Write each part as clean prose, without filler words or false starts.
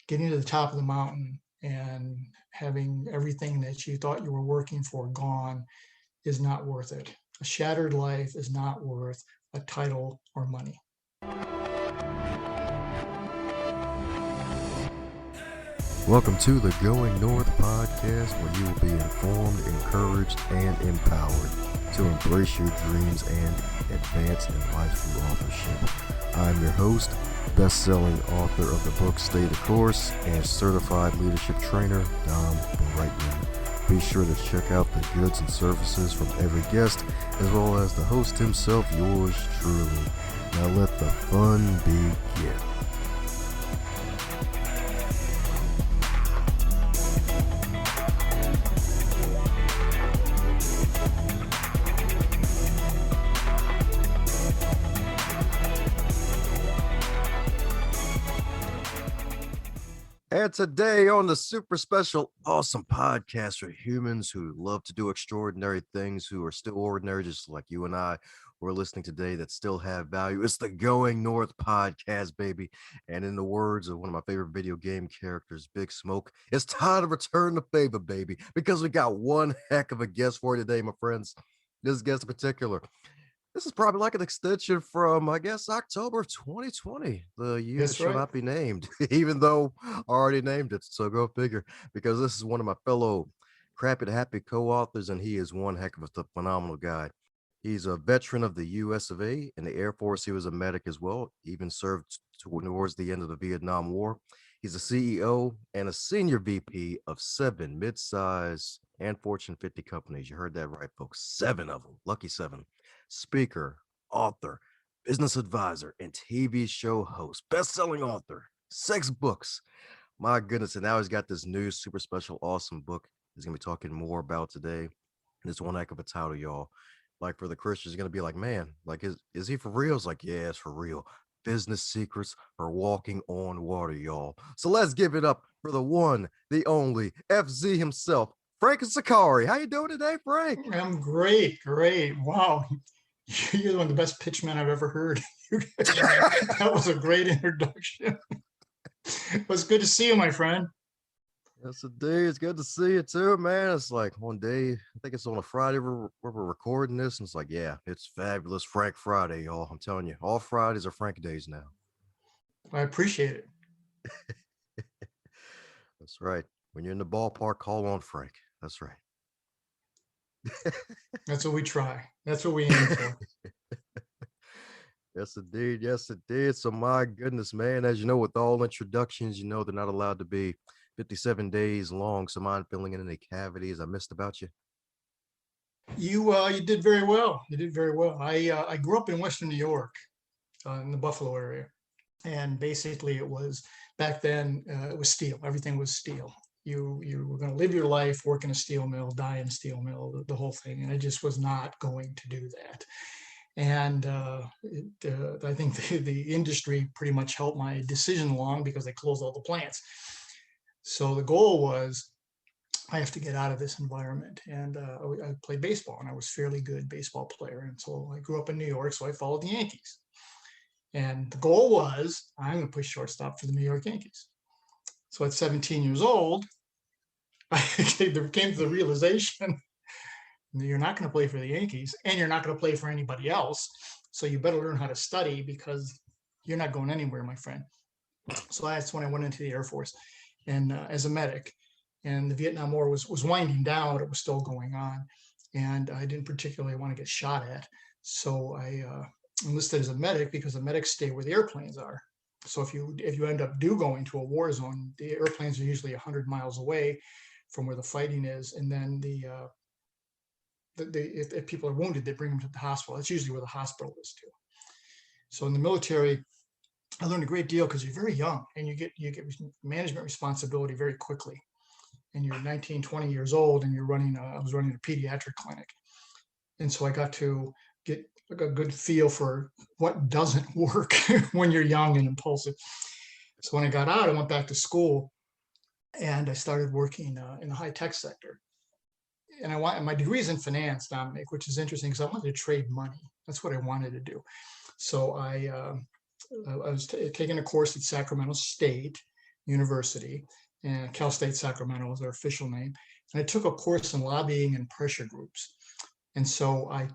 getting to the top of the mountain and having everything that you thought you were working for gone is not worth it. A shattered life is not worth a title or money. Welcome to the Going North podcast, where you will be informed, encouraged, and empowered to embrace your dreams and advance in life through authorship. I'm your host, best-selling author of the book Stay the Course, and certified leadership trainer, Dom Brightman. Be sure to check out the goods and services from every guest, as well as the host himself, yours truly. Now let the fun begin. And today on the super special, awesome podcast for humans who love to do extraordinary things, who are still ordinary, just like you and I were listening today, that still have value. It's the Going North podcast, baby. And in the words of one of my favorite video game characters, Big Smoke, it's time to return the favor, baby, because we got one heck of a guest for you today, my friends. This guest in particular, this is probably like an extension from, I guess, October of 2020, the year that That's shall right. not be named, even though I already named it. So go figure, because this is one of my fellow Crappy to Happy co-authors, and he is one heck of a phenomenal guy. He's a veteran of the US of A. In the Air Force, he was a medic as well, even served towards the end of the Vietnam War. He's a CEO and a senior VP of 7 mid-size and Fortune 50 companies. You heard that right, folks. 7 of them. Lucky 7. Speaker, author, business advisor, and TV show host, best-selling author, 6 books. My goodness, and now he's got this new super special, awesome book he's going to be talking more about today. It's one heck of a title, y'all. Like, for the Christians, you're going to be like, man, like, is he for real? It's like, yeah, it's for real. Business secrets for walking on water, y'all. So let's give it up for the one, the only, FZ himself, Frank Zaccari. How you doing today, Frank? I'm great. Wow. You're one of the best pitchmen I've ever heard. That was a great introduction. It was good to see you, my friend. Yes, indeed. It's good to see you too, man. It's like one day, I think it's on a Friday where we're recording this, and it's like, yeah, it's fabulous Frank Friday, y'all. I'm telling you, all Fridays are Frank days now. I appreciate it. That's right. When you're in the ballpark, call on Frank. That's right. That's what we try. That's what we aim for. Yes, indeed. Yes, indeed. So, my goodness, man, as you know, with all introductions, you know, they're not allowed to be 57 days long. So, mind filling in any cavities I missed about you? You did very well. You did very well. I grew up in Western New York, in the Buffalo area, and basically it was back then. It was steel. Everything was steel. You were going to live your life, work in a steel mill, die in a steel mill, the whole thing, and I just was not going to do that. And I think the industry pretty much helped my decision along because they closed all the plants. So the goal was, I have to get out of this environment. And I played baseball, and I was a fairly good baseball player. And so I grew up in New York, so I followed the Yankees. And the goal was, I'm going to play shortstop for the New York Yankees. So at 17 years old, I came to the realization, you're not going to play for the Yankees, and you're not going to play for anybody else. So you better learn how to study, because you're not going anywhere, my friend. So that's when I went into the Air Force, and as a medic. And the Vietnam War was winding down, but it was still going on. And I didn't particularly want to get shot at. So I enlisted as a medic, because the medics stay where the airplanes are. So if you end up going to a war zone, the airplanes are usually 100 miles away from where the fighting is. And then if people are wounded, they bring them to the hospital. That's usually where the hospital is too. So in the military, I learned a great deal, because you're very young, and you get management responsibility very quickly. And you're 19, 20 years old, and I was running a pediatric clinic. And so I got to get a good feel for what doesn't work when you're young and impulsive. So when I got out, I went back to school, and I started working in the high tech sector. And my degree is in finance, Dominic, which is interesting, because I wanted to trade money. That's what I wanted to do. So I was taking a course at Sacramento State, University, and Cal State Sacramento was their official name. And I took a course in lobbying and pressure groups. And so I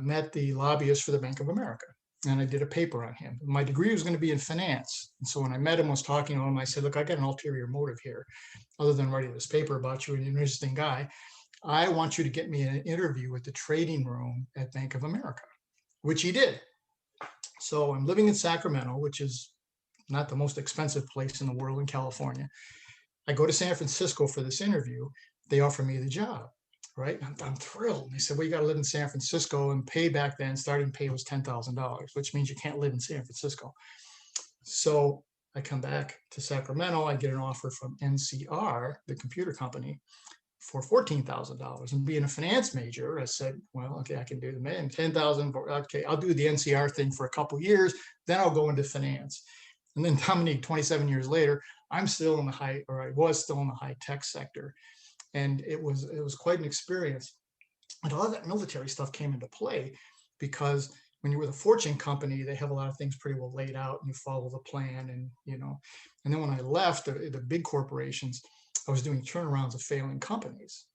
met the lobbyist for the Bank of America, and I did a paper on him. My degree was going to be in finance. And so when I met him, was talking to him, I said, look, I got an ulterior motive here, other than writing this paper about you and you're an interesting guy. I want you to get me an interview at the trading room at Bank of America, which he did. So I'm living in Sacramento, which is not the most expensive place in the world in California. I go to San Francisco for this interview. They offer me the job, right? I'm thrilled. They said, well, you got to live in San Francisco, and pay back then, starting pay was $10,000, which means you can't live in San Francisco. So I come back to Sacramento. I get an offer from NCR, the computer company, for $14,000. And being a finance major, I said, well, okay, I can do the man 10,000. Okay, I'll do the NCR thing for a couple of years, then I'll go into finance. And then Dominique, 27 years later, I'm still in the I was still in the high tech sector. And it was quite an experience. And all of that military stuff came into play because when you're with a fortune company, they have a lot of things pretty well laid out and you follow the plan. And, and then when I left the big corporations, I was doing turnarounds of failing companies.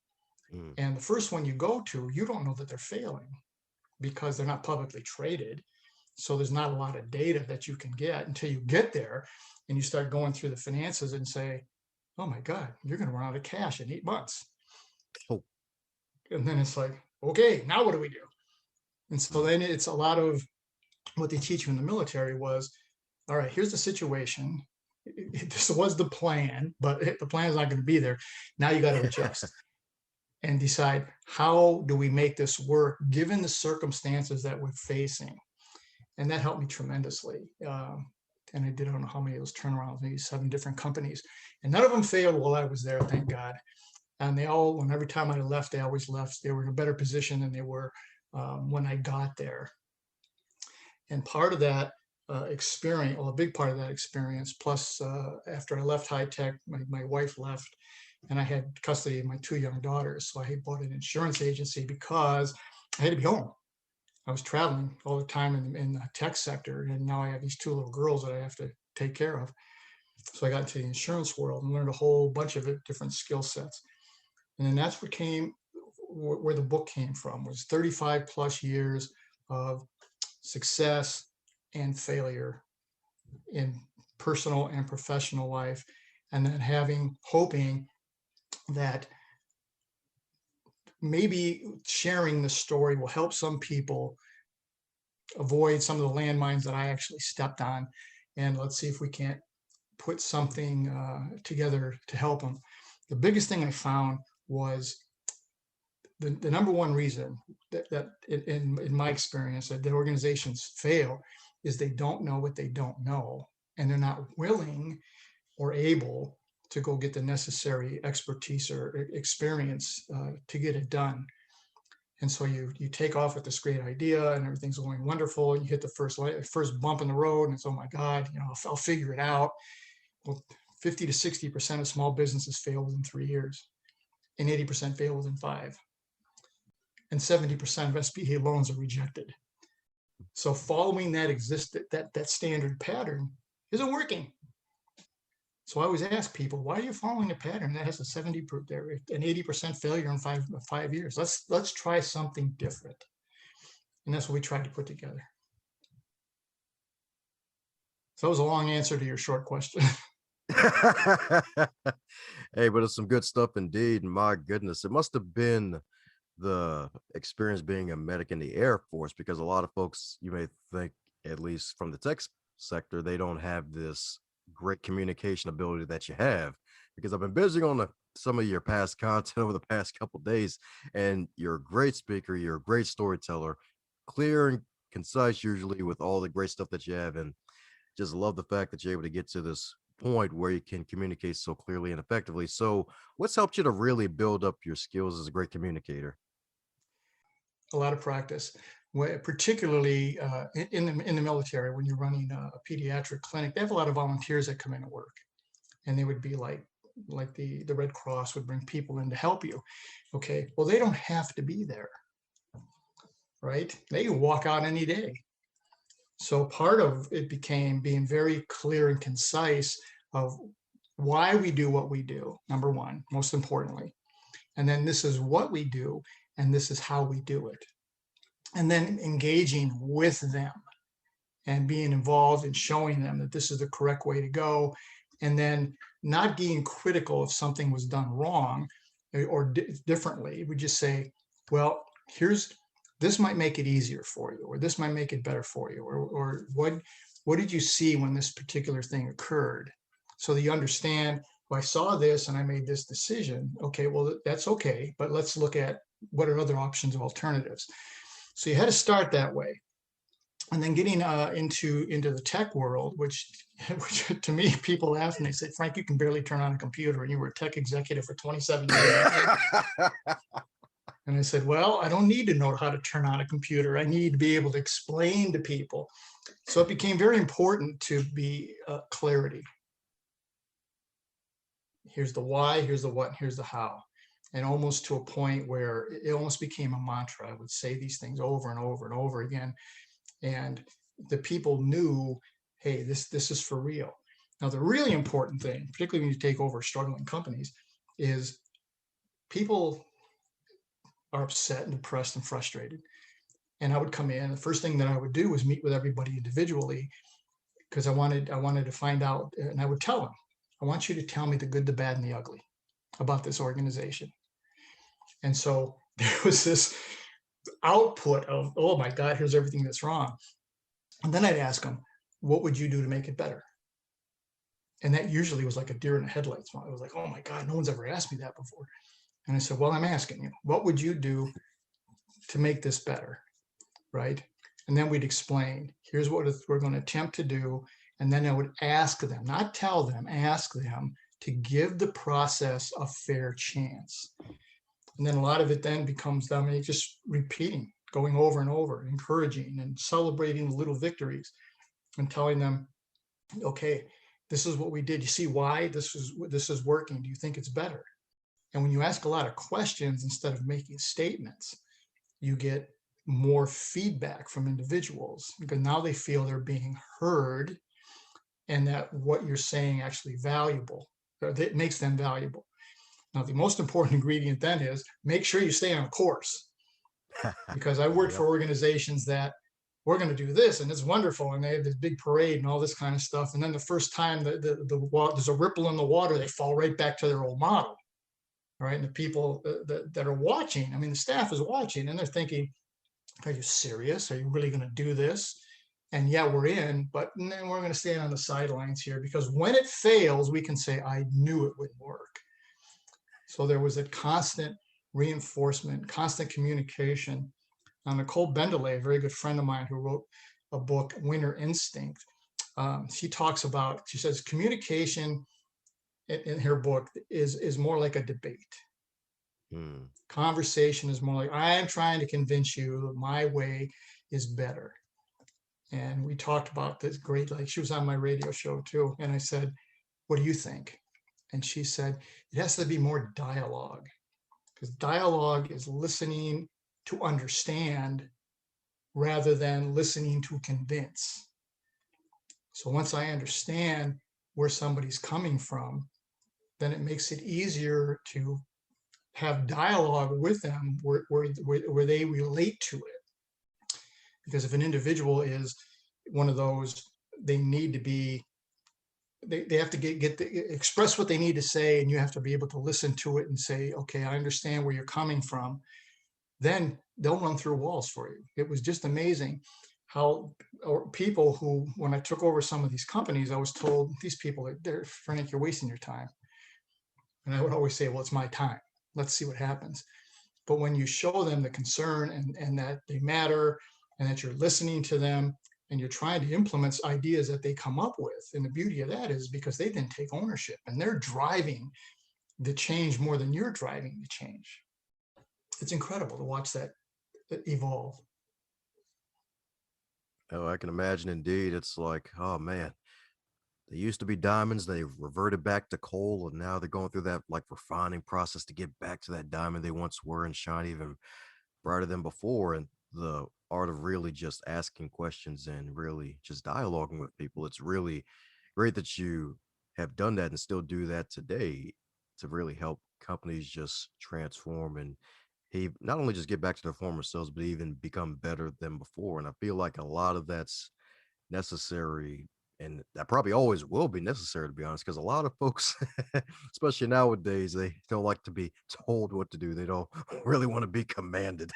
Mm. And the first one you go to, you don't know that they're failing because they're not publicly traded. So there's not a lot of data that you can get until you get there and you start going through the finances and say, oh my God, you're going to run out of cash in 8 months. Oh. And then it's like, okay, now what do we do? And so then it's a lot of what they teach you in the military was, all right, here's the situation. This was the plan, but the plan is not going to be there. Now you got to adjust and decide, how do we make this work given the circumstances that we're facing? And that helped me tremendously. And I did, I don't know how many of those turnarounds, maybe 7 different companies. And none of them failed while I was there, thank God. And they all, when every time I left, they always left. They were in a better position than they were when I got there. And part of that experience, well, a big part of that experience, plus after I left high tech, my wife left, and I had custody of my 2 young daughters. So I bought an insurance agency because I had to be home. I was traveling all the time in the tech sector, and now I have these 2 little girls that I have to take care of. So I got into the insurance world and learned a whole bunch of different skill sets. And then that's what came, where the book came from, was 35 plus years of success and failure in personal and professional life. And then hoping that maybe sharing the story will help some people avoid some of the landmines that I actually stepped on. And let's see if we can't put something together to help them. The biggest thing I found was the number one reason that in my experience that organizations fail is they don't know what they don't know, and they're not willing or able to go get the necessary expertise or experience to get it done. And so you take off with this great idea and everything's going wonderful, and you hit the first bump in the road and it's, oh my God, I'll figure it out. Well, 50 to 60% of small businesses fail within 3 years, and 80% fail within 5. And 70% of SBA loans are rejected. So following that standard pattern isn't working. So I always ask people, why are you following a pattern that has a 70 an 80% failure in 5 years? Let's try something different. And that's what we tried to put together. So that was a long answer to your short question. Hey, but it's some good stuff indeed. My goodness, it must have been the experience being a medic in the Air Force, because a lot of folks, you may think, at least from the tech sector, they don't have this great communication ability that you have. Because I've been busy on some of your past content over the past couple of days, and you're a great speaker, you're a great storyteller, clear and concise usually with all the great stuff that you have, and just love the fact that you're able to get to this point where you can communicate so clearly and effectively. So what's helped you to really build up your skills as a great communicator? A lot of practice, particularly in the military. When you're running a pediatric clinic, they have a lot of volunteers that come in to work, and they would be like the Red Cross would bring people in to help you. Okay, well, they don't have to be there, right? They can walk out any day. So part of it became being very clear and concise of why we do what we do, number one, most importantly. And then this is what we do, and this is how we do it. And then engaging with them and being involved and showing them that this is the correct way to go. And then not being critical if something was done wrong or differently. We just say, well, this might make it easier for you, or this might make it better for you, or what did you see when this particular thing occurred? So that you understand, well, I saw this and I made this decision. Okay, well, that's okay, but let's look at what are other options or alternatives. So you had to start that way. And then getting into the tech world, which to me, people laugh and they say, Frank, you can barely turn on a computer, and you were a tech executive for 27 years. And I said, well, I don't need to know how to turn on a computer. I need to be able to explain to people. So it became very important to be clarity. Here's the why, here's the what, here's the how. And almost to a point where it almost became a mantra. I would say these things over and over and over again. And the people knew, hey, this is for real. Now, the really important thing, particularly when you take over struggling companies, is people are upset and depressed and frustrated. And I would come in, the first thing that I would do was meet with everybody individually, because I wanted to find out, and I would tell them, I want you to tell me the good, the bad, and the ugly about this organization. And so there was this output of, oh my God, here's everything that's wrong. And then I'd ask them, what would you do to make it better? And that usually was like a deer in the headlights. It was like, oh my God, no one's ever asked me that before. And I said, well, I'm asking you, what would you do to make this better? Right? And then we'd explain, here's what we're going to attempt to do. And then I would ask them, not tell them, ask them to give the process a fair chance. And then a lot of it then becomes them just repeating, going over and over, encouraging and celebrating the little victories and telling them, okay, this is what we did. You see why this is working? Do you think it's better? And when you ask a lot of questions instead of making statements, you get more feedback from individuals, because now they feel they're being heard and that what you're saying actually valuable, or that makes them valuable. Now, the most important ingredient then is make sure you stay on course, because I worked for organizations that we're going to do this and it's wonderful, and they have this big parade and all this kind of stuff, and then the first time there's a ripple in the water, they fall right back to their old model, right? And the people that are watching, I mean, the staff is watching and they're thinking, are you serious? Are you really going to do this? And yeah, we're in, but then we're going to stand on the sidelines here, because when it fails, we can say, I knew it wouldn't work. So there was a constant reinforcement, constant communication. Nicole Bendelay, a very good friend of mine who wrote a book, Winner Instinct, she talks about, she says, communication in her book is more like a debate. Conversation is more like, I am trying to convince you that my way is better. And we talked about this great, like she was on my radio show too. And I said, what do you think? And she said, it has to be more dialogue, because dialogue is listening to understand rather than listening to convince. So once I understand where somebody's coming from, then it makes it easier to have dialogue with them where they relate to it. Because if an individual is one of those, they need to be, they have to express what they need to say, and you have to be able to listen to it and say, okay, I understand where you're coming from. Then they'll run through walls for you. It was just amazing how people who, when I took over some of these companies, I was told, these people, they're, Frank, you're wasting your time. And I would always say, well, it's my time. Let's see what happens. But when you show them the concern and that they matter, and that you're listening to them, and you're trying to implement ideas that they come up with, and the beauty of that is because they then take ownership and they're driving the change more than you're driving the change. It's incredible to watch that evolve. Oh, I can imagine. Indeed, it's like, oh man, they used to be diamonds, they reverted back to coal, and now they're going through that like refining process to get back to that diamond they once were and shine even brighter than before. And the art of really just asking questions and really just dialoguing with people. It's really great that you have done that and still do that today to really help companies just transform and he not only just get back to their former selves, but even become better than before. And I feel like a lot of that's necessary. And that probably always will be necessary, to be honest, because a lot of folks, especially nowadays, they don't like to be told what to do. They don't really want to be commanded.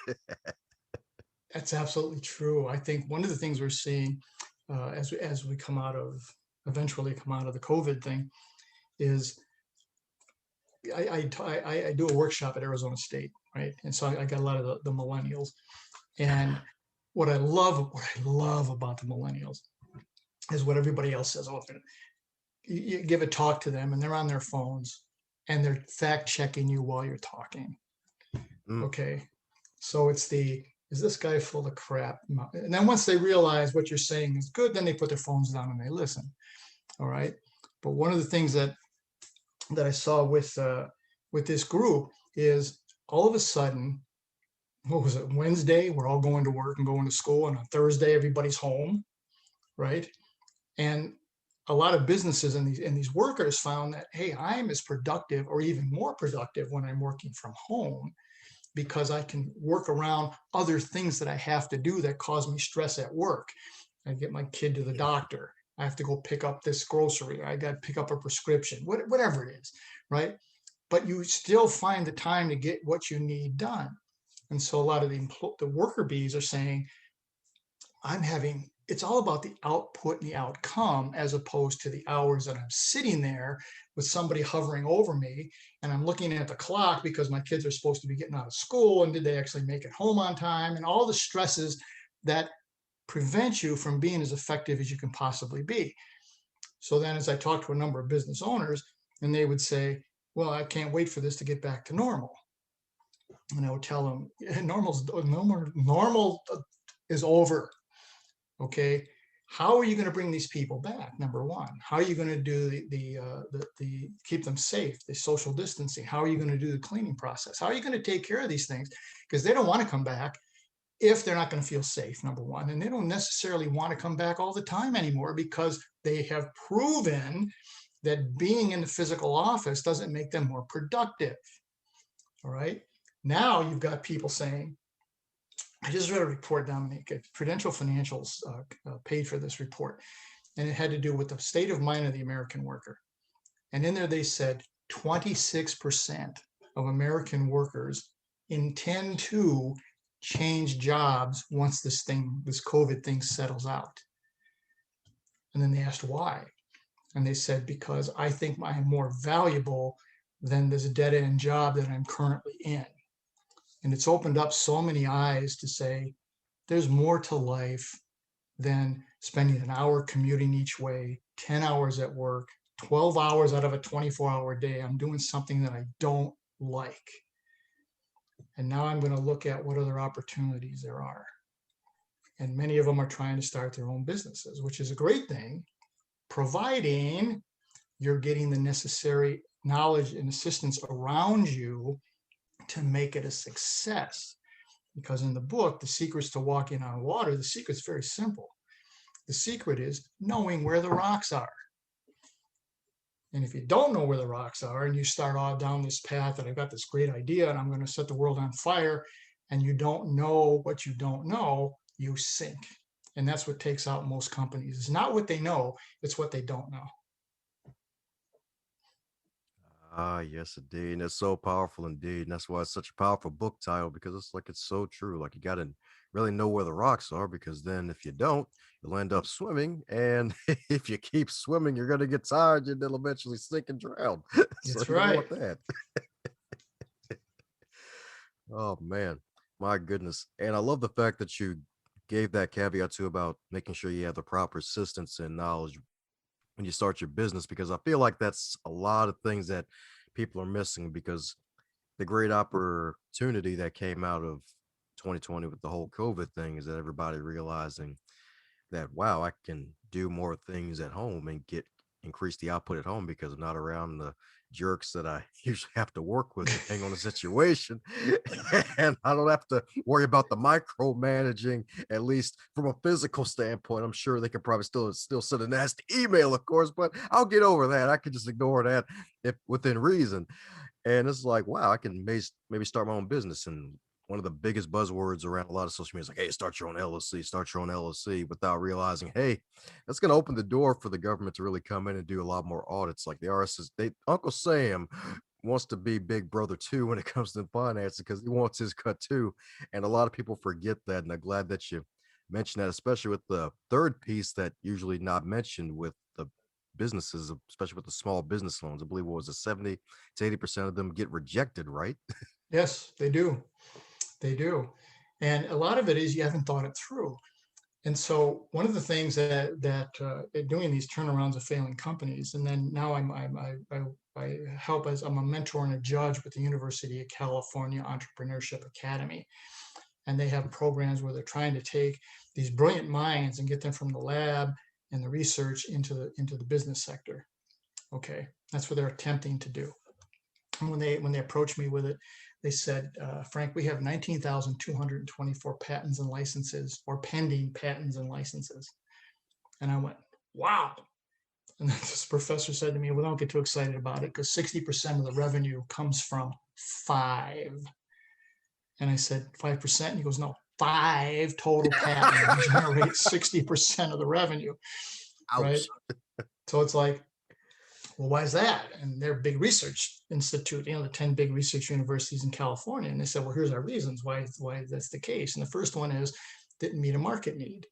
That's absolutely true. I think one of the things we're seeing as we come out of eventually come out of the COVID thing is I do a workshop at Arizona State, right? And so I got a lot of the millennials. And what I love about the millennials is what everybody else says. Oh, you give a talk to them and they're on their phones and they're fact checking you while you're talking. Mm, Okay. So it's is this guy full of crap? And then once they realize what you're saying is good, then they put their phones down and they listen. All right. But one of the things that I saw with this group is all of a sudden, what was it, Wednesday, we're all going to work and going to school, and on Thursday, everybody's home, right? And a lot of businesses and these workers found that, hey, I'm as productive or even more productive when I'm working from home because I can work around other things that I have to do that cause me stress at work. I get my kid to the doctor. I have to go pick up this grocery. I got to pick up a prescription, whatever it is, right? But you still find the time to get what you need done. And so a lot of the worker bees are saying, it's all about the output and the outcome as opposed to the hours that I'm sitting there with somebody hovering over me and I'm looking at the clock because my kids are supposed to be getting out of school and did they actually make it home on time and all the stresses that prevent you from being as effective as you can possibly be. So then as I talked to a number of business owners and they would say, well, I can't wait for this to get back to normal. And I would tell them, normal is over. Okay, how are you going to bring these people back? Number one, how are you going to do the keep them safe, the social distancing? How are you going to do the cleaning process? How are you going to take care of these things? Because they don't want to come back if they're not going to feel safe, number one, and they don't necessarily want to come back all the time anymore because they have proven that being in the physical office doesn't make them more productive. All right. Now you've got people saying, I just read a report, Dominique, Prudential Financials paid for this report, and it had to do with the state of mind of the American worker. And in there, they said 26% of American workers intend to change jobs once this COVID thing settles out. And then they asked why. And they said, because I think I am more valuable than this dead end job that I'm currently in. And it's opened up so many eyes to say, there's more to life than spending an hour commuting each way, 10 hours at work, 12 hours out of a 24-hour day. I'm doing something that I don't like. And now I'm going to look at what other opportunities there are. And many of them are trying to start their own businesses, which is a great thing, providing you're getting the necessary knowledge and assistance around you to make it a success. Because in the book, The Secrets to Walking on Water, the secret's very simple. The secret is knowing where the rocks are. And if you don't know where the rocks are and you start off down this path that I've got this great idea and I'm going to set the world on fire, and you don't know what you don't know, you sink. And that's what takes out most companies. It's not what they know, it's what they don't know. ah, yes, indeed. And it's so powerful indeed. And that's why it's such a powerful book title because it's so true. Like you got to really know where the rocks are because then if you don't, you'll end up swimming. And if you keep swimming, you're going to get tired and they'll eventually sink and drown. So It's you don't right. want that. Oh, man. My goodness. And I love the fact that you gave that caveat too about making sure you have the proper assistance and knowledge when you start your business because I feel like that's a lot of things that people are missing because the great opportunity that came out of 2020 with the whole COVID thing is that everybody realizing that wow, I can do more things at home and get increase the output at home because I'm not around the jerks that I usually have to work with, depending on the situation. And I don't have to worry about the micromanaging, at least from a physical standpoint. I'm sure they could probably still send a nasty email, of course, but I'll get over that. I can just ignore that if within reason. And it's like, wow, I can maybe start my own business. And one of the biggest buzzwords around a lot of social media is like, hey, start your own LLC, start your own LLC, without realizing, hey, that's going to open the door for the government to really come in and do a lot more audits. Like the RSS, Uncle Sam wants to be big brother too when it comes to finances because he wants his cut too. And a lot of people forget that. And I'm glad that you mentioned that, especially with the third piece that usually not mentioned with the businesses, especially with the small business loans. I believe what was it, 70 to 80% of them get rejected, right? Yes, they do. They do. And a lot of it is you haven't thought it through. And so one of the things that doing these turnarounds of failing companies, and then now I help as I'm a mentor and a judge with the University of California Entrepreneurship Academy, and they have programs where they're trying to take these brilliant minds and get them from the lab and the research into the business sector. Okay, that's what they're attempting to do. And when they approached me with it, they said, Frank, we have 19,224 patents and licenses, or pending patents and licenses. And I went, wow. And then this professor said to me, well, don't get too excited about it because 60% of the revenue comes from 5. And I said, 5%? And he goes, no, 5 total patents generate 60% of the revenue, right? Ouch. So it's like, well, why is that? And they're a big research institute, the 10 big research universities in California. And they said, well, here's our reasons why that's the case. And the first one is didn't meet a market need.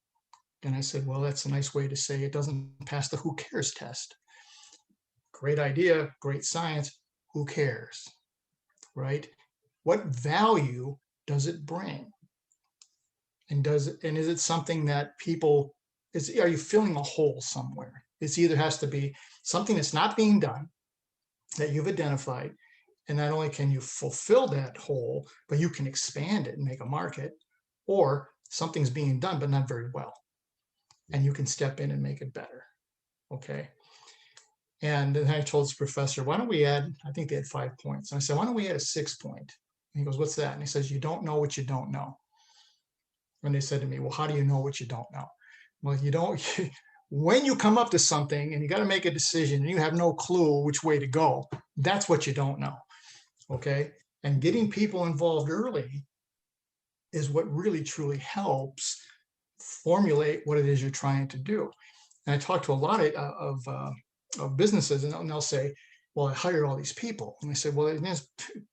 And I said, well, that's a nice way to say it doesn't pass the who cares test. Great idea, great science, who cares, right? What value does it bring? And is it something that people, are you filling a hole somewhere? It's either has to be something that's not being done that you've identified, and not only can you fulfill that hole, but you can expand it and make a market, or something's being done but not very well, and you can step in and make it better. Okay. And then I told this professor, why don't we add, I think they had 5 points. And I said, why don't we add a 6 point? And he goes, what's that? And he says, you don't know what you don't know. And they said to me, well, how do you know what you don't know? Well, you don't, when you come up to something and you got to make a decision and you have no clue which way to go, that's what you don't know. Okay. And getting people involved early is what really truly helps formulate what it is you're trying to do. And I talk to a lot of businesses, and they'll say, well, I hired all these people. And I said, well,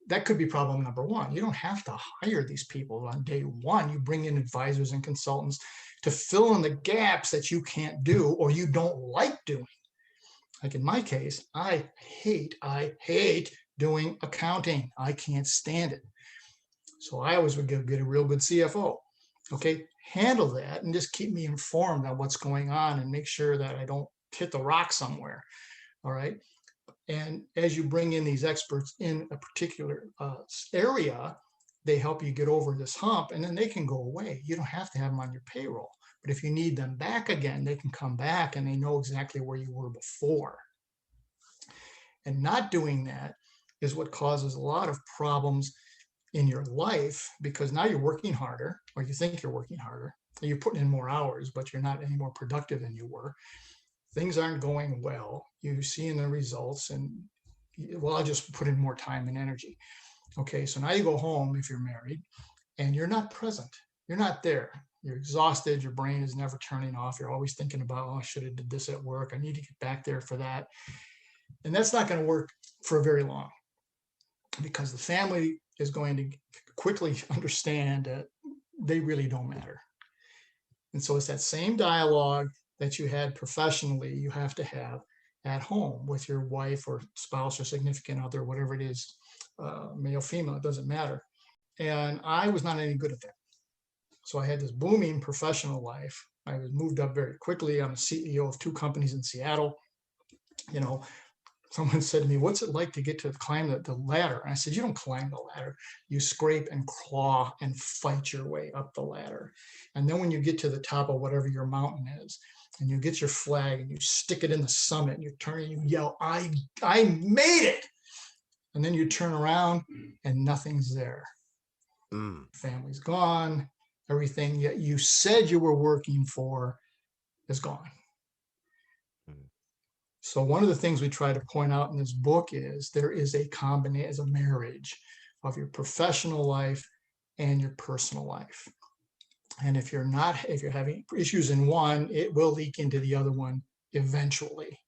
that could be problem number one. You don't have to hire these people on day one. You bring in advisors and consultants to fill in the gaps that you can't do or you don't like doing. Like in my case, I hate doing accounting. I can't stand it. So I always would get a real good CFO. Okay, handle that and just keep me informed on what's going on and make sure that I don't hit the rock somewhere. All right. And as you bring in these experts in a particular area, they help you get over this hump, and then they can go away. You don't have to have them on your payroll. But if you need them back again, they can come back and they know exactly where you were before. And not doing that is what causes a lot of problems in your life, because now you're working harder, or you think you're working harder, you're putting in more hours, but you're not any more productive than you were. Things aren't going well. You see in the results, and well, I'll just put in more time and energy. Okay, so now you go home if you're married and you're not present. You're not there. You're exhausted. Your brain is never turning off. You're always thinking about, oh, I should have did this at work. I need to get back there for that. And that's not going to work for very long, because the family is going to quickly understand that they really don't matter. And so it's that same dialogue that you had professionally, you have to have at home with your wife or spouse or significant other, whatever it is, male, female, it doesn't matter. And I was not any good at that. So I had this booming professional life. I was moved up very quickly. I'm a CEO of 2 companies in Seattle, Someone said to me, what's it like to get to climb the ladder? And I said, you don't climb the ladder. You scrape and claw and fight your way up the ladder. And then when you get to the top of whatever your mountain is, and you get your flag and you stick it in the summit and you turn and you yell, I made it. And then you turn around and nothing's there. Family's gone. Everything you said you were working for is gone. So one of the things we try to point out in this book is there is a combination, as a marriage of your professional life and your personal life. And if you're having issues in one, it will leak into the other one eventually.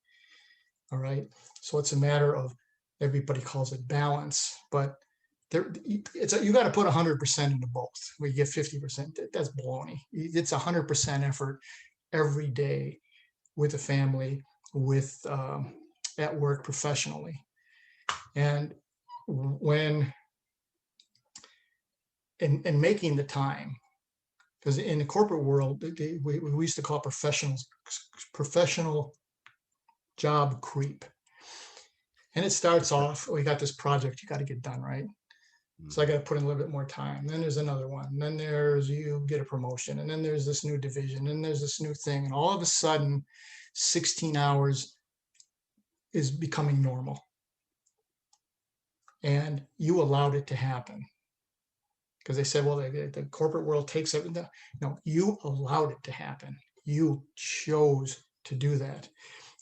All right. So it's a matter of, everybody calls it balance, but you got to put 100% into both. Where you get 50%, that's baloney. It's 100% effort every day with the family, with at work, professionally. And when in making the time, because in the corporate world, we used to call professional job creep. And it starts off, we got this project you got to get done, right? So I got to put in a little bit more time. Then there's another one. And then there's, you get a promotion. And then there's this new division. And there's this new thing. And all of a sudden, 16 hours is becoming normal. And you allowed it to happen. Because they said, well, the corporate world takes it. No, you allowed it to happen. You chose to do that.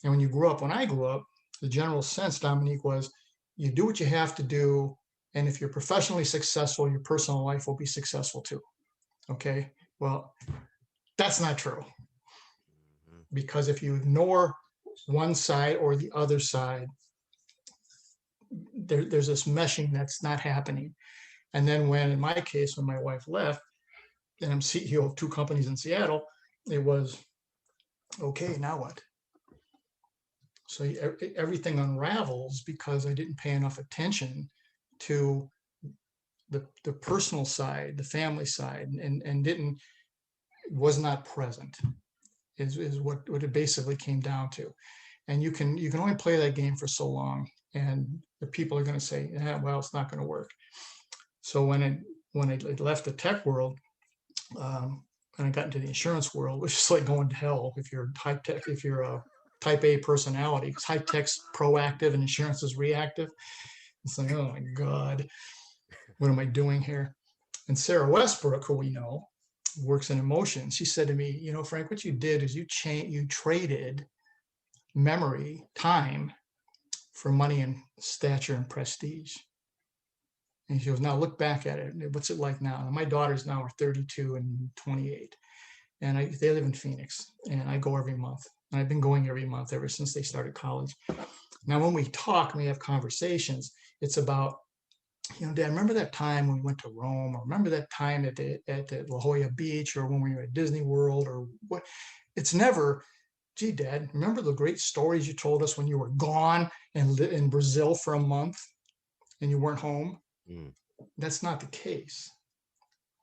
And when I grew up, the general sense, Dominique, was you do what you have to do. And if you're professionally successful, your personal life will be successful too. Okay. Well, that's not true. Because if you ignore one side or the other side, there's this meshing that's not happening. And then in my case, when my wife left, and I'm CEO of 2 companies in Seattle, it was, okay, now what? So everything unravels because I didn't pay enough attention to the personal side, the family side, and was not present, is what it basically came down to. And you can only play that game for so long, and the people are going to say, yeah, well, it's not going to work. So when I left the tech world, and I got into the insurance world, which is like going to hell if you're high tech, if you're a type A personality, because high tech's proactive and insurance is reactive. It's like, oh my God, what am I doing here? And Sarah Westbrook, who we know, works in emotion. She said to me, Frank, what you did is you traded memory, time, for money and stature and prestige. And she goes, now look back at it. What's it like now? And my daughters now are 32 and 28. And they live in Phoenix. And I go every month. And I've been going every month ever since they started college. Now, when we talk and we have conversations, it's about, Dad, remember that time when we went to Rome? Or remember that time at the La Jolla Beach? Or when we were at Disney World? Or what? It's never, gee, Dad, remember the great stories you told us when you were gone and lived in Brazil for a month and you weren't home? That's not the case.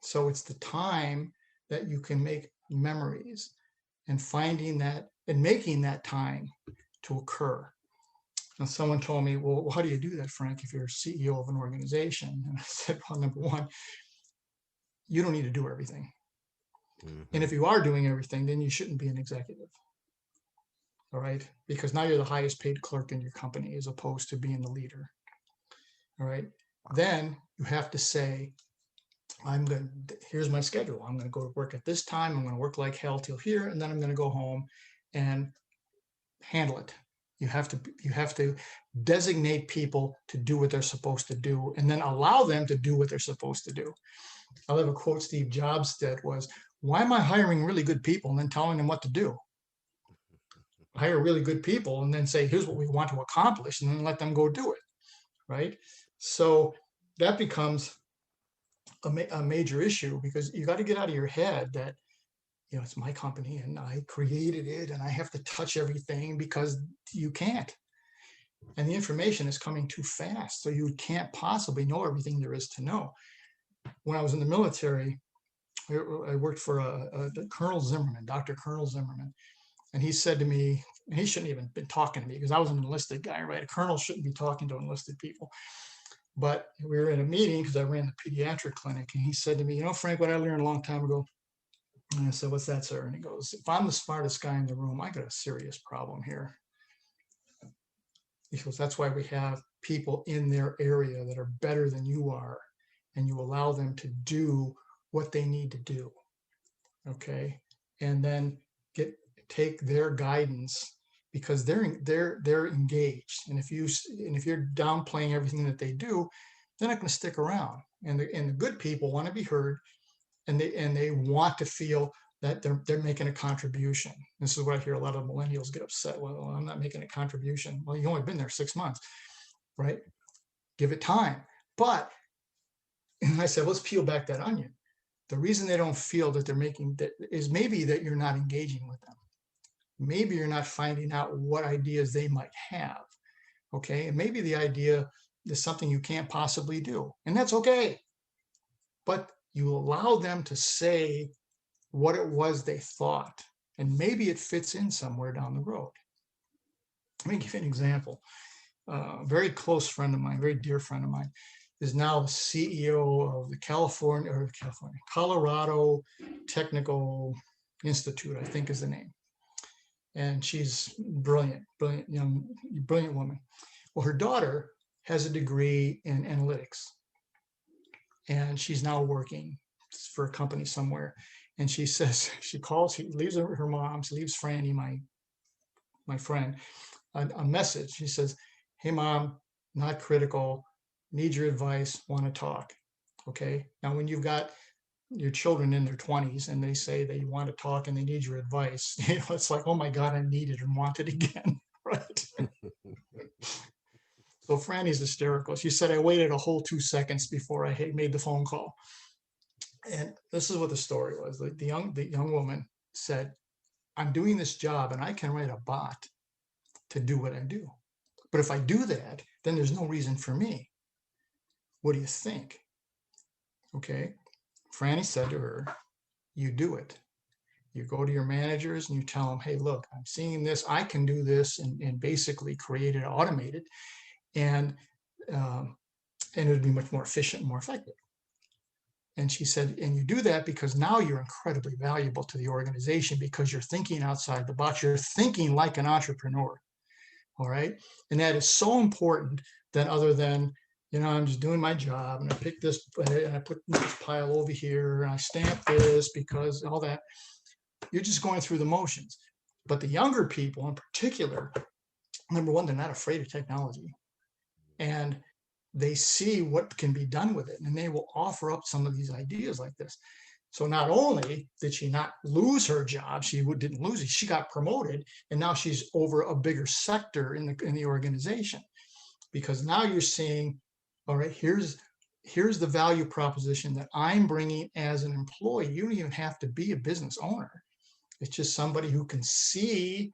So it's the time that you can make memories and finding that and making that time to occur. And someone told me, well, how do you do that, Frank, if you're CEO of an organization? And I said, well, number one, you don't need to do everything. And if you are doing everything, then you shouldn't be an executive. All right. Because now you're the highest paid clerk in your company as opposed to being the leader. All right. Then you have to say, here's my schedule. I'm going to go to work at this time. I'm going to work like hell till here. And then I'm going to go home and handle it. You have to designate people to do what they're supposed to do and then allow them to do what they're supposed to do. I'll have a quote Steve Jobs said was, why am I hiring really good people and then telling them what to do? Hire really good people and then say, here's what we want to accomplish, and then let them go do it. Right. So that becomes a major issue, because you got to get out of your head that, it's my company and I created it and I have to touch everything, because you can't. And the information is coming too fast. So you can't possibly know everything there is to know. When I was in the military, I worked for Colonel Zimmerman, Dr. Colonel Zimmerman. And he said to me, And he shouldn't even been talking to me because I was an enlisted guy, right? A colonel shouldn't be talking to enlisted people. But we were in a meeting because I ran the pediatric clinic, and he said to me, Frank, what I learned a long time ago. And I said, what's that, sir? And he goes, if I'm the smartest guy in the room, I got a serious problem here. He goes, that's why we have people in their area that are better than you are, and you allow them to do what they need to do. Okay. And then take their guidance, because they're engaged. And if you're downplaying everything that they do, they're not going to stick around. And the good people want to be heard, and they want to feel that they're making a contribution. This is what I hear a lot of millennials get upset. Well, I'm not making a contribution. Well, you've only been there 6 months, right? Give it time. But and I said, let's peel back that onion. The reason they don't feel that they're making that is maybe that you're not engaging with them. Maybe you're not finding out what ideas they might have. Okay. And maybe the idea is something you can't possibly do. And that's okay. But you allow them to say what it was they thought. And maybe it fits in somewhere down the road. Let me give you an example. A very close friend of mine, very dear friend of mine, is now the CEO of the Colorado Technical Institute, I think is the name. And she's brilliant woman. Well, her daughter has a degree in analytics, and she's now working for a company somewhere. And she says, she leaves her mom, she leaves Franny, my friend, a message. She says, hey mom, not critical, need your advice, want to talk. Okay. Now, when you've got your children in their 20s and they say they want to talk and they need your advice, it's like, oh my God, I need it and want it again. Right. So Franny's hysterical. She said, I waited a whole 2 seconds before I made the phone call. And this is what the story was. The young woman said, I'm doing this job and I can write a bot to do what I do. But if I do that, then there's no reason for me. What do you think? Okay. Franny said to her, you do it. You go to your managers and you tell them, hey, look, I'm seeing this. I can do this, and basically create it, automate it. And it would be much more efficient and more effective. And she said, and you do that because now you're incredibly valuable to the organization because you're thinking outside the box. You're thinking like an entrepreneur. All right. And that is so important than other than, I'm just doing my job and I pick this and I put this pile over here and I stamp this because all that. You're just going through the motions. But the younger people in particular, number one, they're not afraid of technology. And they see what can be done with it. And they will offer up some of these ideas like this. So not only did she not lose her job, she didn't lose it. She got promoted, and now she's over a bigger sector in the organization, because now you're seeing, all right, here's the value proposition that I'm bringing as an employee. You don't even have to be a business owner. It's just somebody who can see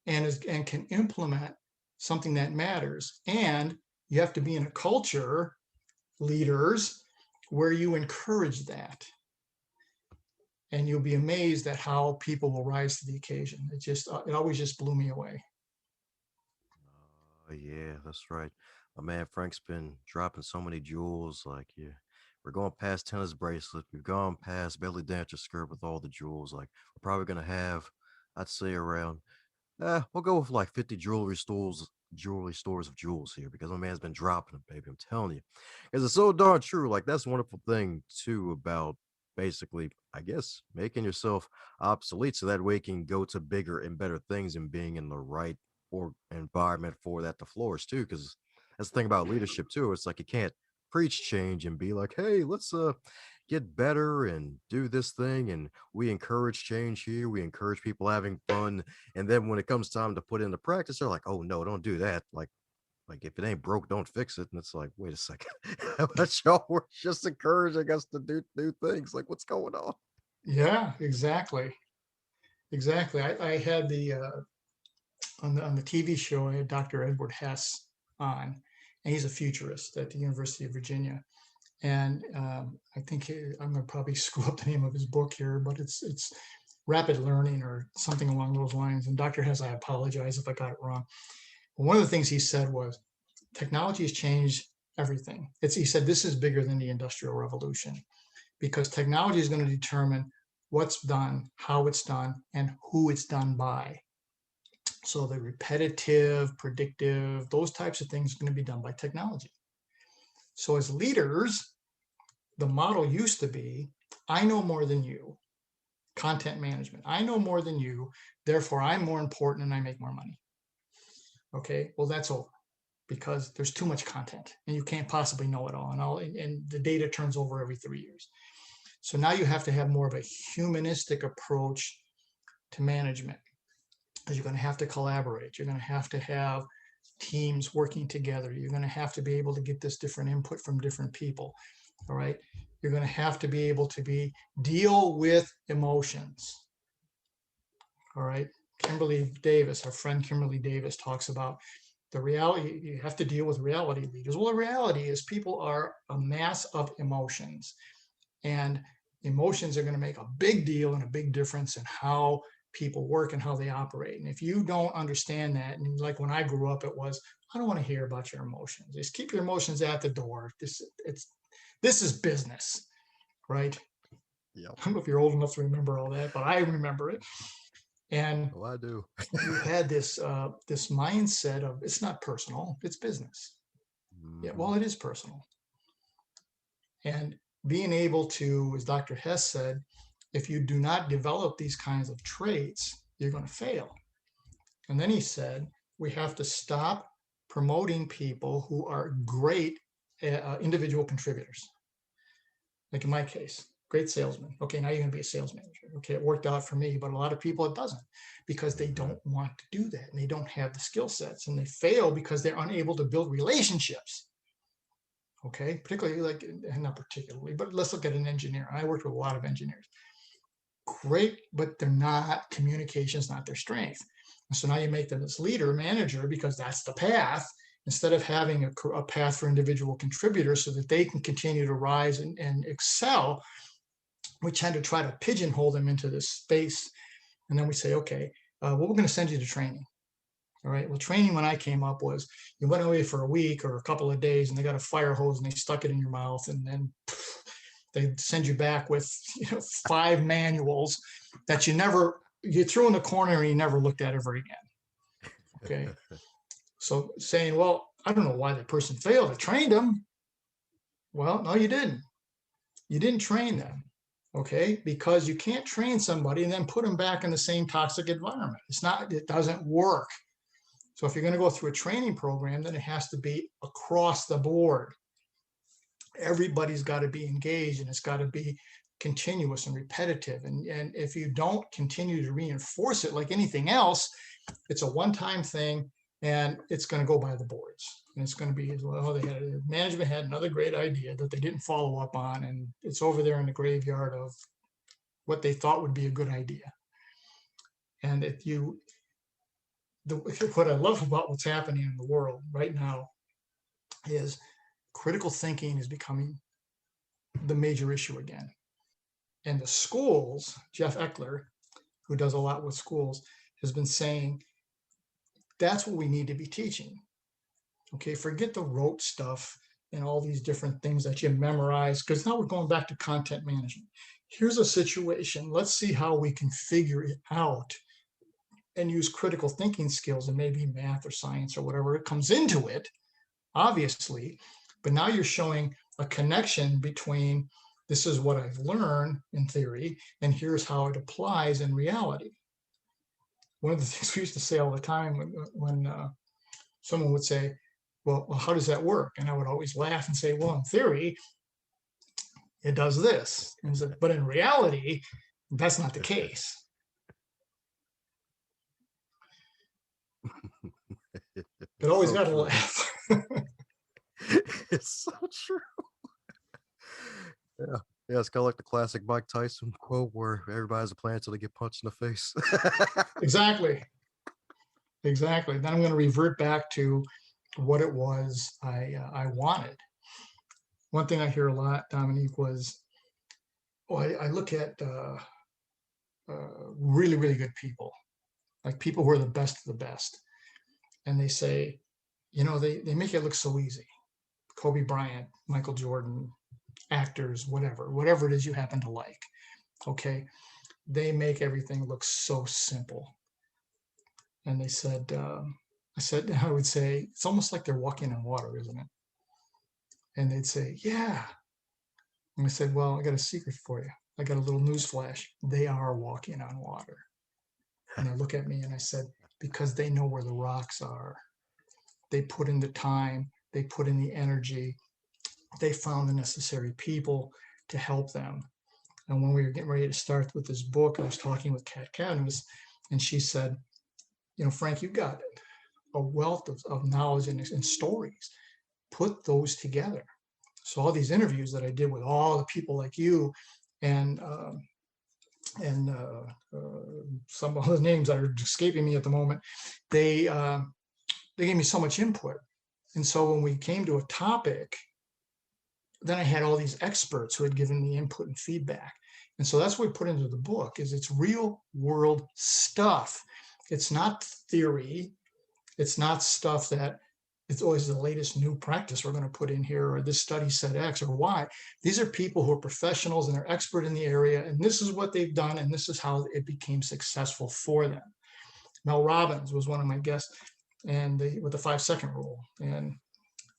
and can implement something that matters. And you have to be in a culture, leaders, where you encourage that. And you'll be amazed at how people will rise to the occasion. It always just blew me away. Yeah, that's right. My man Frank's been dropping so many jewels. Like, yeah, we're going past tennis bracelet. We've gone past belly dancer skirt with all the jewels. Like, we're probably gonna have, I'd say, around we'll go with like 50 jewelry stores of jewels here, because my man's been dropping them, baby. I'm telling you. Because it's so darn true. Like, that's a wonderful thing too about basically, I guess, making yourself obsolete so that way you can go to bigger and better things and being in the right or environment for that to flourish too. Because that's the thing about leadership too. It's like you can't preach change and be like, hey, let's get better and do this thing, and we encourage change here, we encourage people having fun, and then when it comes time to put into practice, they're like, oh no, don't do that. Like if it ain't broke, don't fix it. And it's like, wait a second. But y'all were just encouraging us to do new things. Like, what's going on? Yeah, exactly. Exactly. I had on the TV show, I had Dr. Edward Hess on, and he's a futurist at the University of Virginia. And I think I'm going to probably screw up the name of his book here, but it's rapid learning or something along those lines. And Dr. Hess, I apologize if I got it wrong. But one of the things he said was, technology has changed everything. He said, this is bigger than the Industrial Revolution, because technology is going to determine what's done, how it's done, and who it's done by. So the repetitive, predictive, those types of things are going to be done by technology. So as leaders, the model used to be, I know more than you. Content management. I know more than you, therefore I'm more important and I make more money. Okay, well, that's over, because there's too much content and you can't possibly know it all, and the data turns over every 3 years. So now you have to have more of a humanistic approach to management, because you're going to have to collaborate. You're going to have teams working together. You're going to have to be able to get this different input from different people. All right. You're going to have to be able to deal with emotions. All right. Kimberly Davis, our friend Kimberly Davis, talks about the reality. You have to deal with reality leaders. Well, the reality is people are a mass of emotions, and emotions are going to make a big deal and a big difference in how people work and how they operate. And if you don't understand that, and like when I grew up, it was, I don't want to hear about your emotions. Just keep your emotions at the door. This is business, right? Yep. I don't know if you're old enough to remember all that, but I remember it. And Oh, I do. you had this mindset of, it's not personal, it's business. Yeah, well, it is personal. And being able to, as Dr. Hess said, if you do not develop these kinds of traits, you're going to fail. And then he said, we have to stop promoting people who are great individual contributors. Like in my case, great salesman. Okay, now you're going to be a sales manager. Okay, it worked out for me, but a lot of people it doesn't, because they don't want to do that and they don't have the skill sets, and they fail because they're unable to build relationships. Okay, particularly not particularly, but let's look at an engineer. I worked with a lot of engineers. Great, but communication is not their strength. And so now you make them this leader, manager, because that's the path, instead of having a path for individual contributors so that they can continue to rise and excel. We tend to try to pigeonhole them into this space. And then we say, okay, well, we're going to send you to training. All right. Well, training when I came up was you went away for a week or a couple of days and they got a fire hose and they stuck it in your mouth, and then they send you back with 5 manuals that you threw in the corner and you never looked at ever again. Okay. So saying, well, I don't know why the person failed. I trained them. Well, no, you didn't. You didn't train them. Okay. Because you can't train somebody and then put them back in the same toxic environment. It doesn't work. So if you're going to go through a training program, then it has to be across the board. Everybody's got to be engaged, and it's got to be continuous and repetitive. And if you don't continue to reinforce it like anything else, it's a one-time thing and it's going to go by the boards. And it's going to be, well, management had another great idea that they didn't follow up on, and it's over there in the graveyard of what they thought would be a good idea. And what I love about what's happening in the world right now is critical thinking is becoming the major issue again. And the schools, Jeff Eckler, who does a lot with schools, has been saying that's what we need to be teaching. Okay, forget the rote stuff and all these different things that you memorize, because now we're going back to content management. Here's a situation. Let's see how we can figure it out and use critical thinking skills, and maybe math or science or whatever it comes into it, obviously. But now you're showing a connection between this is what I've learned in theory, and here's how it applies in reality. One of the things we used to say all the time when someone would say, well, how does that work? And I would always laugh and say, well, in theory, it does this. And said, but in reality, that's not the case. But always So got to true. laugh. It's so true. Yeah. Yeah, it's kind of like the classic Mike Tyson quote where everybody has a plan until they get punched in the face. Exactly. Exactly. Then I'm going to revert back to what it was I wanted. One thing I hear a lot, Dominique, was, I look at really, really good people, like people who are the best of the best. And they say, they make it look so easy. Kobe Bryant, Michael Jordan, actors, whatever it is you happen to like. Okay. They make everything look so simple. And they said, I would say, it's almost like they're walking on water, isn't it? And they'd say, yeah. And I said, well, I got a secret for you. I got a little news flash. They are walking on water. And they look at me and I said, because they know where the rocks are. They put in the time, they put in the energy, they found the necessary people to help them. And when we were getting ready to start with this book, I was talking with Kat Cadmus, and she said, Frank, you got a wealth of knowledge and stories. Put those together. So all these interviews that I did with all the people like you, and and some of the names that are escaping me at the moment, they gave me so much input. And so when we came to a topic, then I had all these experts who had given me input and feedback. And so that's what we put into the book. Is it's real world stuff. It's not theory. It's not stuff that it's always the latest new practice we're going to put in here, or this study said X or Y. These are people who are professionals and they're expert in the area, and this is what they've done, and this is how it became successful for them. Mel Robbins was one of my guests, and with the 5-second rule. And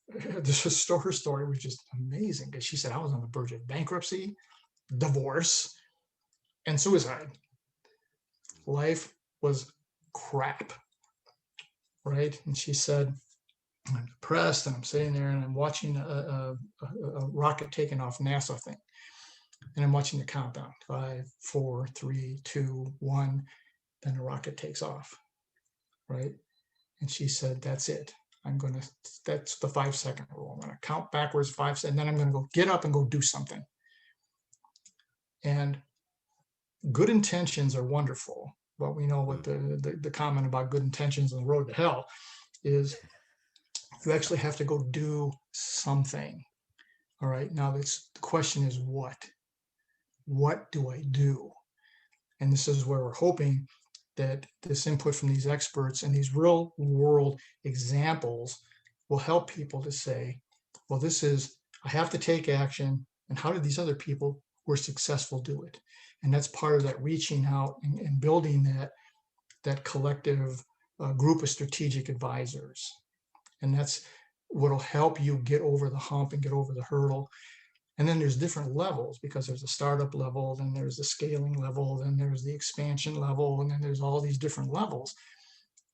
this her story was just amazing, because she said, I was on the verge of bankruptcy, divorce, and suicide. Life was crap, right? And she said, I'm depressed, and I'm sitting there and I'm watching a rocket taking off, NASA thing. And I'm watching the countdown, 5, 4, 3, 2, 1. Then the rocket takes off, right? And she said, that's it. That's the 5-second rule. I'm going to count backwards 5, and then I'm going to go get up and go do something. And good intentions are wonderful, but we know what the comment about good intentions on the road to hell is. You actually have to go do something. All right. Now the question is what? What do I do? And this is where we're hoping that this input from these experts and these real world examples will help people to say, well, I have to take action. And how did these other people who are successful do it? And that's part of that reaching out and building that collective group of strategic advisors. And that's what'll help you get over the hump and get over the hurdle. And then there's different levels, because there's a startup level, then there's the scaling level, then there's the expansion level, and then there's all these different levels.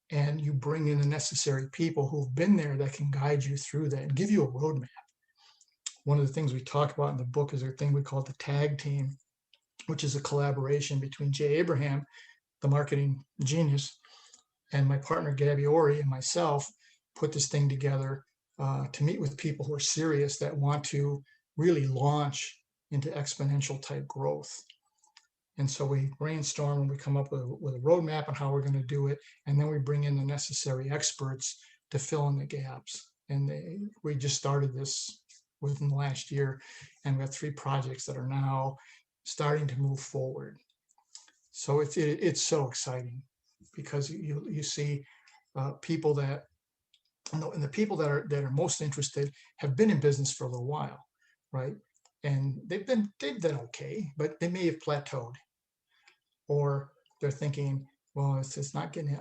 And you bring in the necessary people who've been there that can guide you through that and give you a roadmap. One of the things we talk about in the book is a thing we call the tag team, which is a collaboration between Jay Abraham, the marketing genius, and my partner Gabby Ori and myself put this thing together to meet with people who are serious, that want to really launch into exponential type growth. And so we brainstorm and we come up with a roadmap on how we're going to do it. And then we bring in the necessary experts to fill in the gaps. And we just started this within the last year, and we have 3 projects that are now starting to move forward. So it's so exciting, because you see people that, and the people that are most interested have been in business for a little while, right? And they've done okay, but they may have plateaued, or they're thinking, well, it's not getting,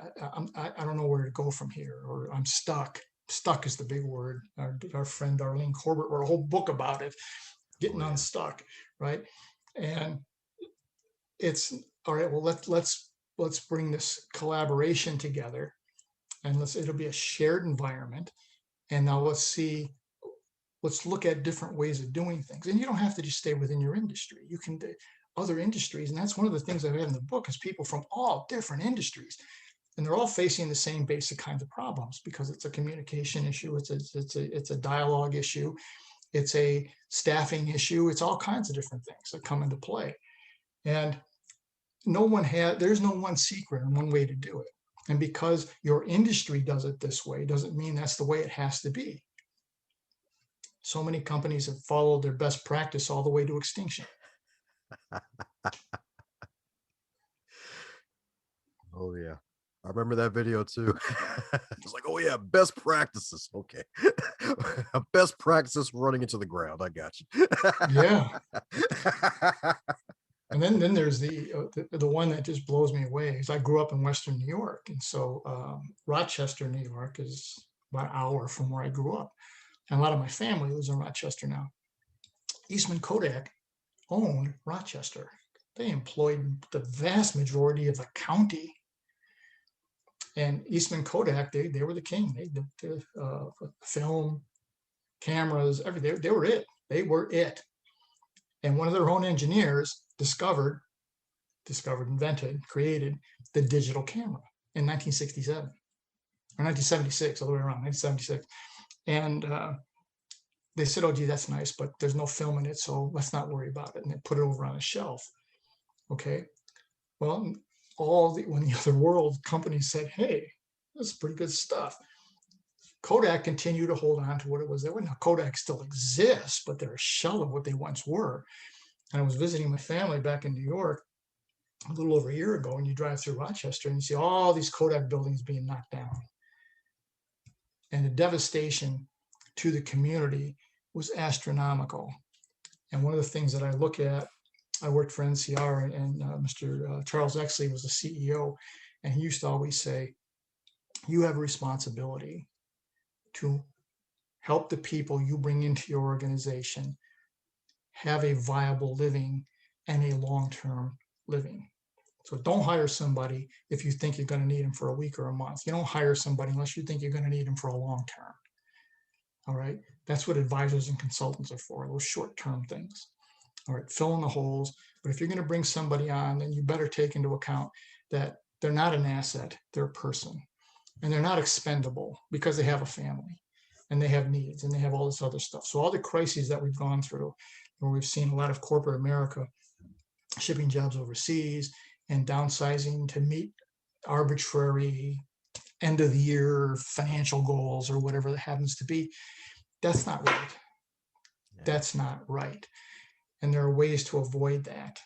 I don't know where to go from here, or I'm stuck. Stuck is the big word. Our friend Darlene Corbett wrote a whole book about it, getting unstuck, right? And it's all right. Well, let's bring this collaboration together, and it'll be a shared environment. And now let's look at different ways of doing things. And you don't have to just stay within your industry. You can do other industries. And that's one of the things I have in the book, is people from all different industries. And they're all facing the same basic kinds of problems, because it's a communication issue. It's a dialogue issue. It's a staffing issue. It's all kinds of different things that come into play. And there's no one secret and one way to do it. And because your industry does it this way, doesn't mean that's the way it has to be. So many companies have followed their best practice all the way to extinction. Oh yeah. I remember that video too. It's like, oh yeah, best practices. Okay. Best practices running into the ground. I got you. Yeah. And then there's the one that just blows me away is I grew up in Western New York. And so Rochester, New York is about an hour from where I grew up. And a lot of my family lives in Rochester now. Eastman Kodak owned Rochester. They employed the vast majority of the county. And Eastman Kodak, they were the king. They did the film, cameras, everything. They were it. They were it. And one of their own engineers invented, created the digital camera in 1967 or 1976, all the way around 1976. And they said, oh, gee, that's nice, but there's no film in it, so let's not worry about it. And they put it over on a shelf. Okay. Well, when the other world companies said, hey, that's pretty good stuff. Kodak continued to hold on to what it was. Now Kodak still exists, but they're a shell of what they once were. And I was visiting my family back in New York a little over a year ago, and you drive through Rochester and you see all these Kodak buildings being knocked down. And the devastation to the community was astronomical. And one of the things that I look at, I worked for NCR, and Mr. Charles Exley was the CEO, and he used to always say, you have a responsibility to help the people you bring into your organization have a viable living and a long-term living. So don't hire somebody if you think you're going to need them for a week or a month. You don't hire somebody unless you think you're going to need them for a long term. All right. That's what advisors and consultants are for, those short-term things. All right. Fill in the holes. But if you're going to bring somebody on, then you better take into account that they're not an asset, they're a person. And they're not expendable because they have a family and they have needs and they have all this other stuff. So all the crises that we've gone through, where we've seen a lot of corporate America shipping jobs overseas and downsizing to meet arbitrary end of the year financial goals or whatever that happens to be, that's not right. That's not right. And there are ways to avoid that.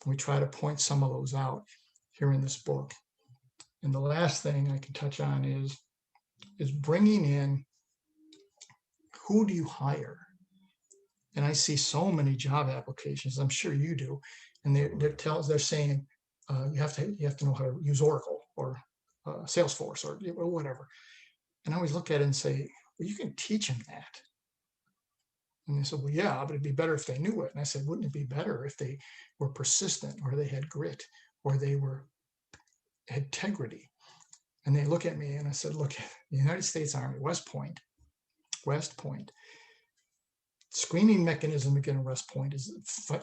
We try to point some of those out here in this book. And the last thing I can touch on is bringing in, who do you hire? And I see so many job applications, I'm sure you do, and they're saying you have to know how to use Oracle or Salesforce or whatever. And I always look at it and say, well, you can teach them that. And they said, well, yeah, but it'd be better if they knew it. And I said, wouldn't it be better if they were persistent, or they had grit, or they had integrity? And they look at me and I said, look, the United States Army, West Point, screening mechanism to get a West Point is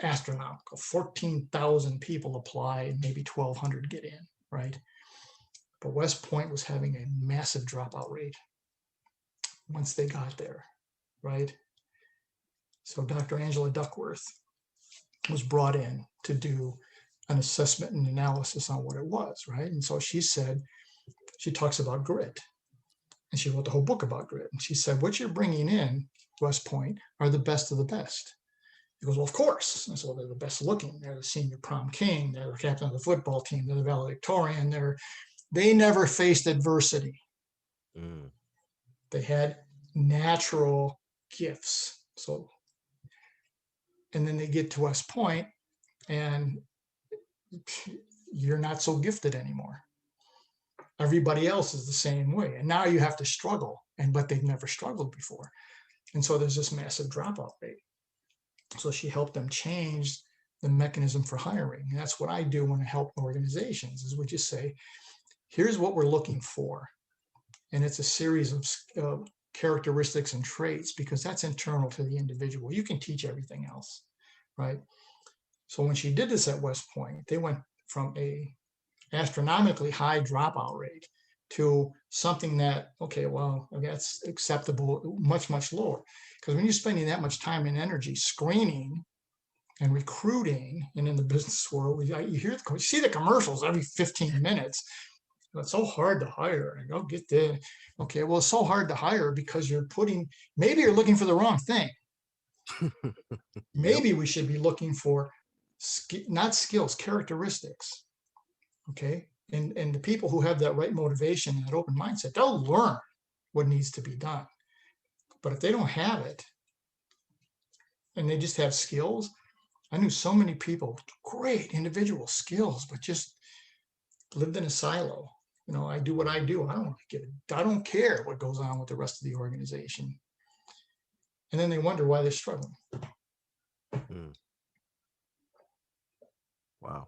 astronomical. 14,000 people apply and maybe 1,200 get in, right? But West Point was having a massive dropout rate once they got there, right? So Dr. Angela Duckworth was brought in to do an assessment and analysis on what it was, right? And so she talks about grit. And she wrote the whole book about grit. And she said, what you're bringing in, West Point, are the best of the best. He goes, well, of course. And so they're the best looking. They're the senior prom king. They're the captain of the football team. They're the valedictorian. They never faced adversity. They had natural gifts. So, and then they get to West Point and you're not so gifted anymore. Everybody else is the same way. And now you have to struggle, but they've never struggled before. And so there's this massive dropout rate. So she helped them change the mechanism for hiring. And that's what I do when I help organizations, is we just say, here's what we're looking for. And it's a series of characteristics and traits, because that's internal to the individual. You can teach everything else, right? So when she did this at West Point, they went from a astronomically high dropout rate to something that, okay, well, that's acceptable, much, much lower. Because when you're spending that much time and energy screening and recruiting, and in the business world, you see the commercials every 15 minutes. It's so hard to hire. And go get the, okay, well, it's so hard to hire because maybe you're looking for the wrong thing. Maybe we should be looking for not skills, characteristics. Okay. And the people who have that right motivation and that open mindset, they'll learn what needs to be done. But if they don't have it and they just have skills, I knew so many people with great individual skills, but just lived in a silo. I do what I do. I don't care what goes on with the rest of the organization. And then they wonder why they're struggling. Mm. Wow.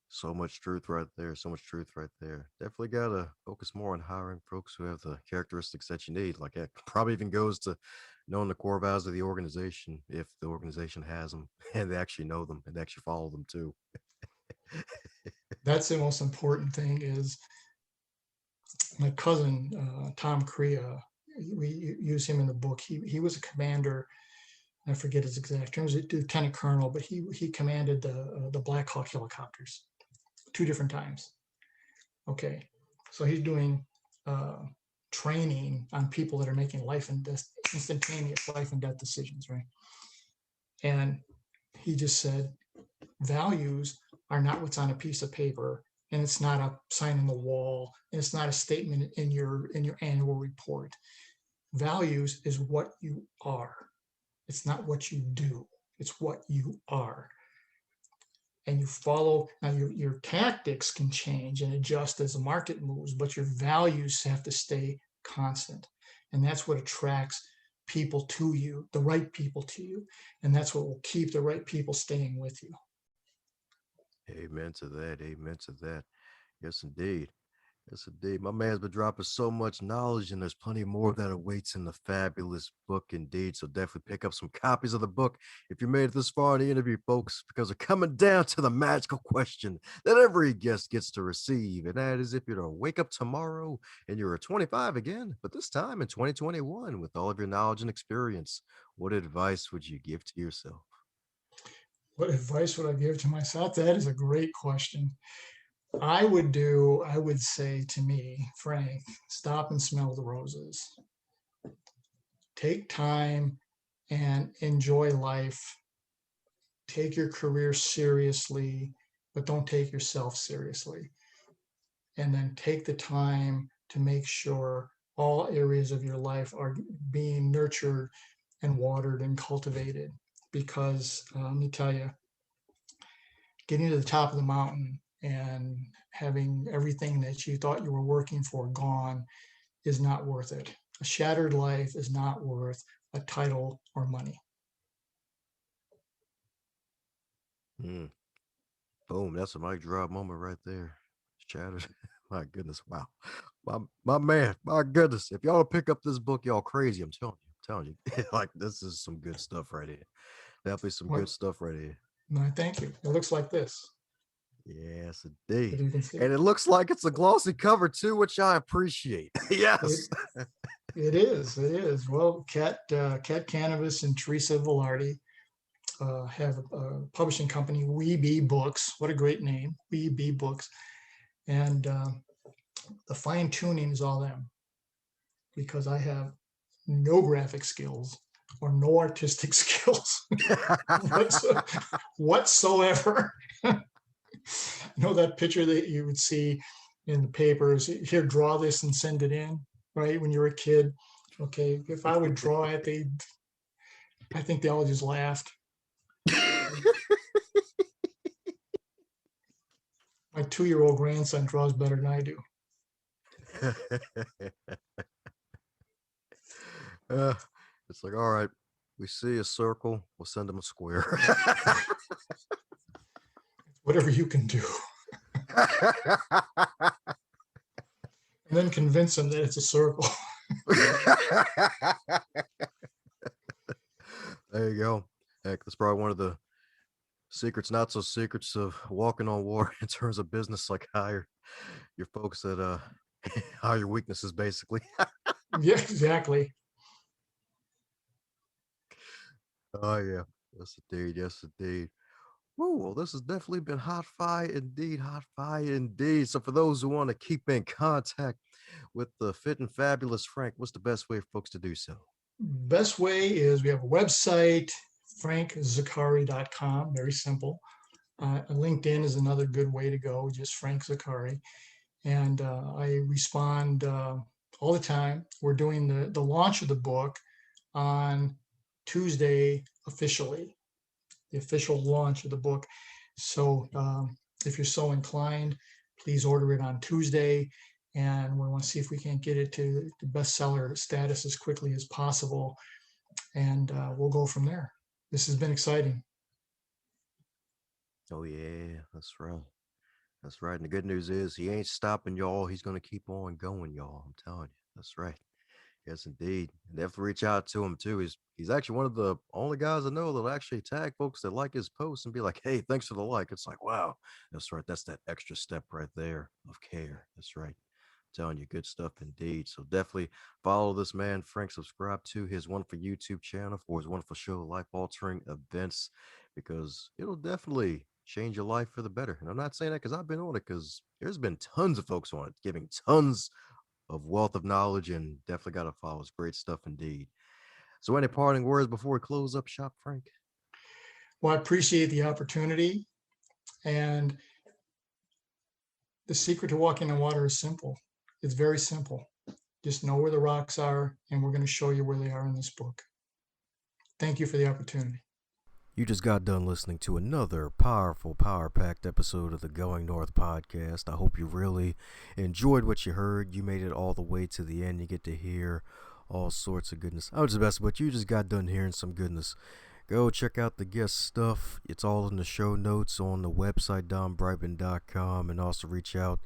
So much truth right there. So much truth right there. Definitely got to focus more on hiring folks who have the characteristics that you need. Like that probably even goes to knowing the core values of the organization, if the organization has them and they actually know them and actually follow them too. That's the most important thing. Is my cousin, Tom Crea, we use him in the book. He was a commander. I forget his exact term. He was a lieutenant colonel, but he commanded the Black Hawk helicopters 2 different times. Okay, so he's doing training on people that are making instantaneous life and death decisions, right? And he just said, values are not what's on a piece of paper, and it's not a sign on the wall, and it's not a statement in your annual report. Values is what you are. It's not what you do. It's what you are. And you follow. Now your tactics can change and adjust as the market moves, but your values have to stay constant. And that's what attracts people to you, the right people to you. And that's what will keep the right people staying with you. Amen to that. Amen to that. Yes, indeed. Yes, indeed. My man's been dropping so much knowledge, and there's plenty more that awaits in the fabulous book, indeed. So definitely pick up some copies of the book if you made it this far in the interview, folks, because we're coming down to the magical question that every guest gets to receive. And that is if you're to wake up tomorrow and you're 25 again, but this time in 2021, with all of your knowledge and experience, what advice would you give to yourself? What advice would I give to myself? That is a great question. I would say to me, Frank, stop and smell the roses. Take time and enjoy life. Take your career seriously, but don't take yourself seriously. And then take the time to make sure all areas of your life are being nurtured and watered and cultivated. Because let me tell you, getting to the top of the mountain and having everything that you thought you were working for gone is not worth it. A shattered life is not worth a title or money. Mm, boom. That's a mic drop moment right there. Shattered. My goodness. Wow. My man. My goodness. If y'all pick up this book, y'all crazy. I'm telling you. I'm telling you. Like, this is some good stuff right here. Definitely some What? good stuff right here. No, thank you. It looks like this. Yes, If indeed. you can see And it looks like it's a glossy cover too, which I appreciate. it. Yes. It is. It is. Well, Cat Cannabis and Teresa Velarde have a publishing company, We Be Books. What a great name, We Be Books. And the fine tuning is all them, because I have no graphic skills or no artistic skills whatsoever. That picture that you would see in the papers, here, draw this and send it in, right? When you're a kid. Okay, if I would draw it, I think they all just laughed. My 2-year-old grandson draws better than I do. Uh, it's like, all right, we see a circle, we'll send them a square. Whatever you can do. And then convince them that it's a circle. There you go. Heck, that's probably one of the secrets, not so secrets, of walking on water in terms of business. Like, hire your folks that hire your weaknesses, basically. Yeah, exactly. Oh yeah, yes indeed, yes indeed. Woo, well, this has definitely been hot fire indeed, hot fire indeed. So for those who want to keep in contact with the fit and fabulous Frank, what's the best way for folks to do so? Best way is we have a website, frankzaccari.com, very simple. LinkedIn is another good way to go, just Frank Zaccari. And I respond all the time. We're doing the launch of the book on Tuesday officially, the official launch of the book. So if you're so inclined, please order it on Tuesday. And we want to see if we can get it to the bestseller status as quickly as possible. And we'll go from there. This has been exciting. Oh yeah, that's right. That's right. And the good news is he ain't stopping, y'all. He's gonna keep on going, y'all. I'm telling you. That's right. Yes, indeed. And definitely reach out to him too. He's actually one of the only guys I know that'll actually tag folks that like his posts and be like, "Hey, thanks for the like." It's like, wow, that's right. That's that extra step right there of care. That's right. Telling you, good stuff indeed. So definitely follow this man, Frank. Subscribe to his wonderful YouTube channel for his wonderful show, Life Altering Events, because it'll definitely change your life for the better. And I'm not saying that because I've been on it, because there's been tons of folks on it giving tons of wealth of knowledge, and definitely got to follow. It's great stuff indeed. So any parting words before we close up shop, Frank? Well, I appreciate the opportunity. And the secret to walking on water is simple. It's very simple. Just know where the rocks are, and we're going to show you where they are in this book. Thank you for the opportunity. You just got done listening to another powerful, power-packed episode of the Going North podcast. I hope you really enjoyed what you heard. You made it all the way to the end. You get to hear all sorts of goodness. I was the best, but you just got done hearing some goodness. Go check out the guest stuff. It's all in the show notes on the website, donbrightman.com, and also reach out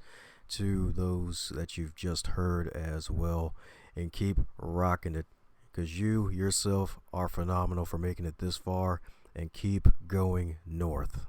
to those that you've just heard as well. And keep rocking it, because you yourself are phenomenal for making it this far. And keep going north.